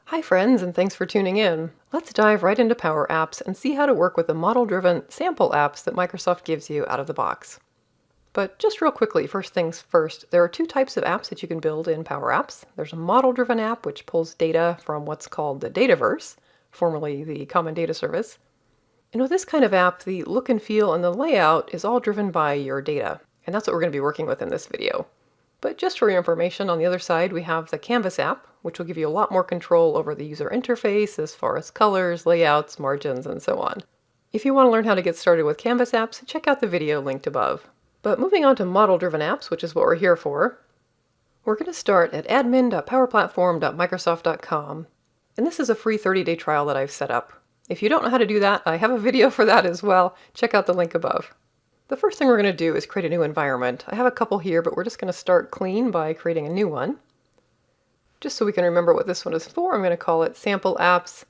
Hi friends, and thanks for tuning in. Let's dive right into Power Apps and see how to work with the model-driven sample apps that Microsoft gives you out of the box. But just real quickly, first things first, there are two types of apps that you can build in Power Apps. There's a model-driven app, which pulls data from what's called the Dataverse, formerly the Common Data Service. And with this kind of app, the look and feel and the layout is all driven by your data. And that's what we're going to be working with in this video. But just for your information, on the other side, we have the Canvas app, which will give you a lot more control over the user interface as far as colors, layouts, margins, and so on. If you want to learn how to get started with Canvas apps, check out the video linked above. But moving on to model-driven apps, which is what we're here for, we're going to start at admin.powerplatform.microsoft.com. And this is a free 30-day trial that I've set up. If you don't know how to do that, I have a video for that as well. Check out the link above. The first thing we're going to do is create a new environment. I have a couple here, but we're just going to start clean by creating a new one. Just so we can remember what this one is for, I'm going to call it Sample Apps.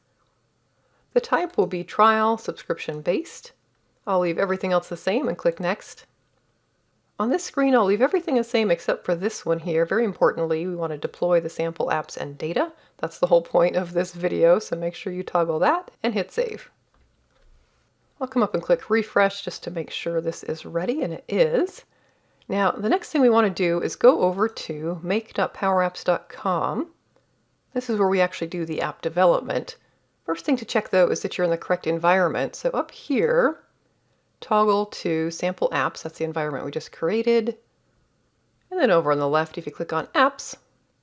The type will be Trial Subscription Based. I'll leave everything else the same and click Next. On this screen, I'll leave everything the same except for this one here. Very importantly, we want to deploy the sample apps and data. That's the whole point of this video, so make sure you toggle that and hit Save. I'll come up and click refresh just to make sure this is ready, and it is. Now, the next thing we want to do is go over to make.powerapps.com. This is where we actually do the app development. First thing to check though is that you're in the correct environment. So up here, toggle to sample apps. That's the environment we just created. And then over on the left, if you click on apps,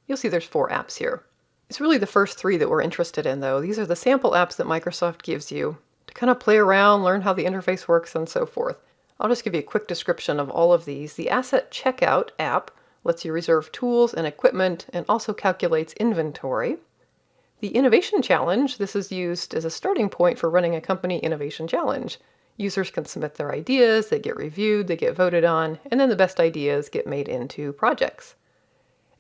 you'll see there's 4 apps here. It's really the first 3 that we're interested in though. These are the sample apps that Microsoft gives you to kind of play around, learn how the interface works, and so forth. I'll just give you a quick description of all of these. The Asset Checkout app lets you reserve tools and equipment and also calculates inventory. The Innovation Challenge, this is used as a starting point for running a company innovation challenge. Users can submit their ideas, they get reviewed, they get voted on, and then the best ideas get made into projects.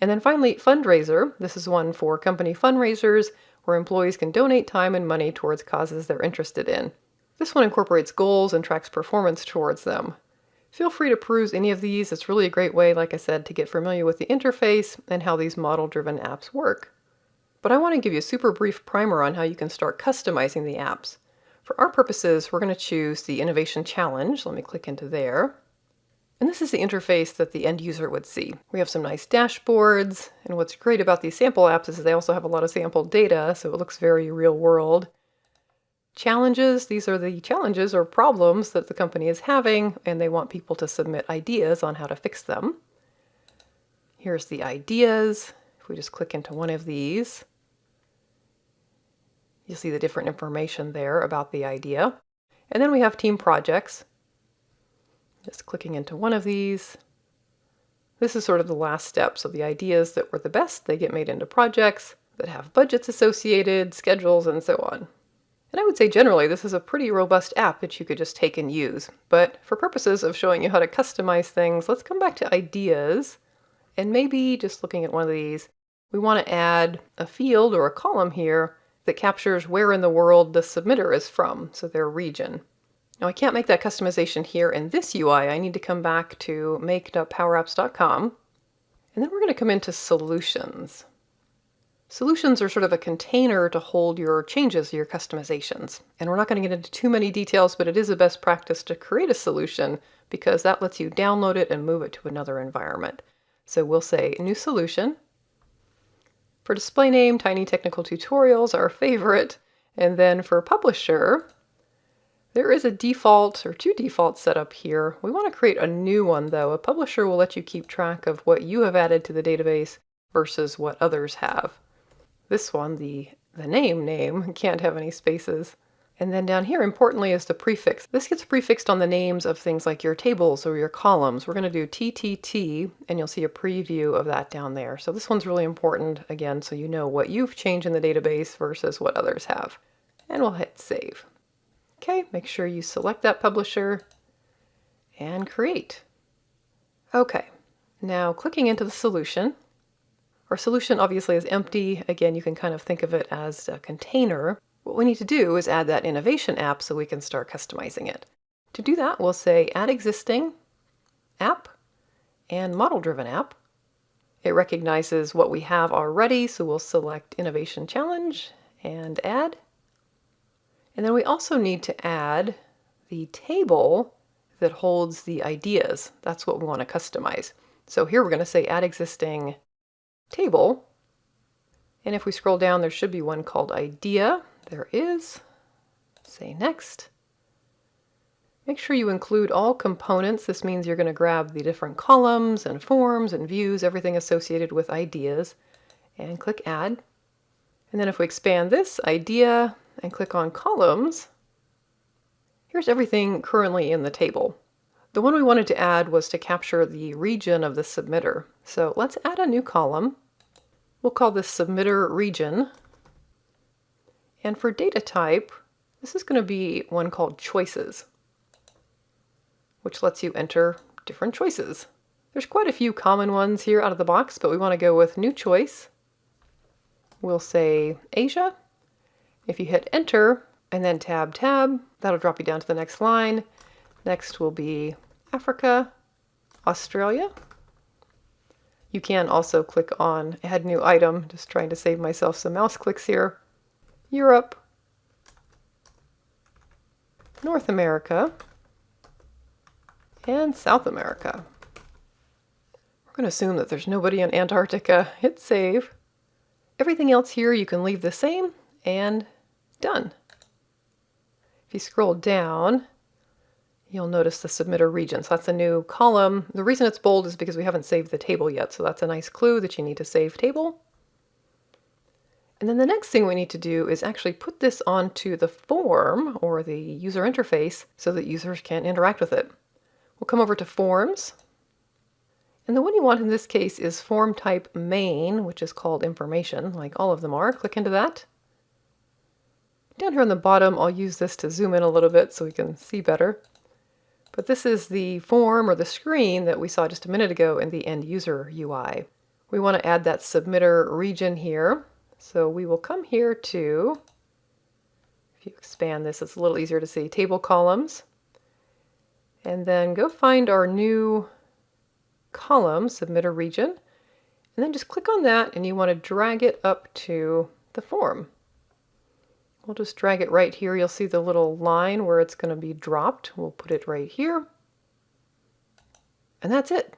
And then finally, Fundraiser. This is one for company fundraisers where employees can donate time and money towards causes they're interested in. This one incorporates goals and tracks performance towards them. Feel free to peruse any of these. It's really a great way, like I said, to get familiar with the interface and how these model-driven apps work. But I want to give you a super brief primer on how you can start customizing the apps. For our purposes, we're going to choose the Innovation Challenge. Let me click into there. And this is the interface that the end user would see. We have some nice dashboards, and what's great about these sample apps is they also have a lot of sample data, so it looks very real world. Challenges, these are the challenges or problems that the company is having, and they want people to submit ideas on how to fix them. Here's the ideas. If we just click into one of these, you'll see the different information there about the idea. And then we have team projects. Just clicking into one of these. This is sort of the last step. So the ideas that were the best, they get made into projects that have budgets associated, schedules, and so on. And I would say generally this is a pretty robust app that you could just take and use. But for purposes of showing you how to customize things, let's come back to ideas. And maybe just looking at one of these, we want to add a field or a column here that captures where in the world the submitter is from, so their region. Now I can't make that customization here in this UI. I need to come back to make.powerapps.com. And then we're going to come into Solutions. Solutions are sort of a container to hold your changes, your customizations. And we're not going to get into too many details, but it is a best practice to create a solution because that lets you download it and move it to another environment. So we'll say New Solution. For display name, Tiny Technical Tutorials, our favorite. And then for Publisher, there is a default or 2 defaults set up here. We want to create a new one though. A publisher will let you keep track of what you have added to the database versus what others have. This one, the name, can't have any spaces. And then down here, importantly, is the prefix. This gets prefixed on the names of things like your tables or your columns. We're going to do TTT, and you'll see a preview of that down there. So this one's really important, again, so you know what you've changed in the database versus what others have. And we'll hit Save. Okay, make sure you select that publisher and create. Okay, now clicking into the solution. Our solution obviously is empty. Again, you can kind of think of it as a container. What we need to do is add that innovation app so we can start customizing it. To do that, we'll say Add Existing App and Model-Driven App. It recognizes what we have already, so we'll select Innovation Challenge and add. And then we also need to add the table that holds the ideas. That's what we want to customize. So here we're going to say add existing table. And if we scroll down, there should be one called idea. There is. Say next. Make sure you include all components. This means you're going to grab the different columns and forms and views, everything associated with ideas, and click add. And then if we expand this idea and click on columns, here's everything currently in the table. The one we wanted to add was to capture the region of the submitter. So let's add a new column. We'll call this submitter region. And for data type, this is going to be one called choices, which lets you enter different choices. There's quite a few common ones here out of the box, but we want to go with new choice. We'll say Asia. If you hit enter and then tab, that'll drop you down to the next line. Next will be Africa, Australia. You can also click on add new item, just trying to save myself some mouse clicks here. Europe, North America, and South America. We're going to assume that there's nobody in Antarctica. Hit save. Everything else here you can leave the same, and done. If you scroll down, you'll notice the submitter region. So that's a new column. The reason it's bold is because we haven't saved the table yet, so that's a nice clue that you need to save table. And then the next thing we need to do is actually put this onto the form or the user interface so that users can interact with it. We'll come over to Forms. And the one you want in this case is form type main, which is called information, like all of them are. Click into that. Down here on the bottom, I'll use this to zoom in a little bit so we can see better. But this is the form or the screen that we saw just a minute ago in the end user UI. We want to add that submitter region here. So we will come here to, if you expand this, it's a little easier to see, table columns. And then go find our new column, submitter region. And then just click on that and you want to drag it up to the form. We'll just drag it right here. You'll see the little line where it's going to be dropped. We'll put it right here. And that's it.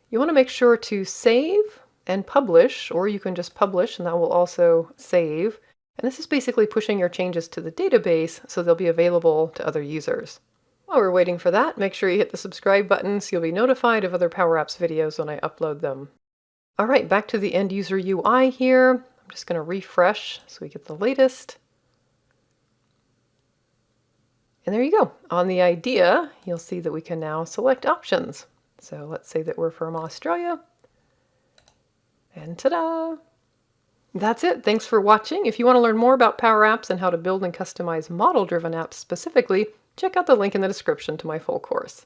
You want to make sure to save and publish, or you can just publish and that will also save. And this is basically pushing your changes to the database so they'll be available to other users. While we're waiting for that, make sure you hit the subscribe button so you'll be notified of other Power Apps videos when I upload them. All right, back to the end user UI here. I'm just going to refresh so we get the latest. And there you go. On the idea, you'll see that we can now select options. So let's say that we're from Australia. And ta-da! That's it. Thanks for watching. If you want to learn more about Power Apps and how to build and customize model-driven apps specifically, check out the link in the description to my full course.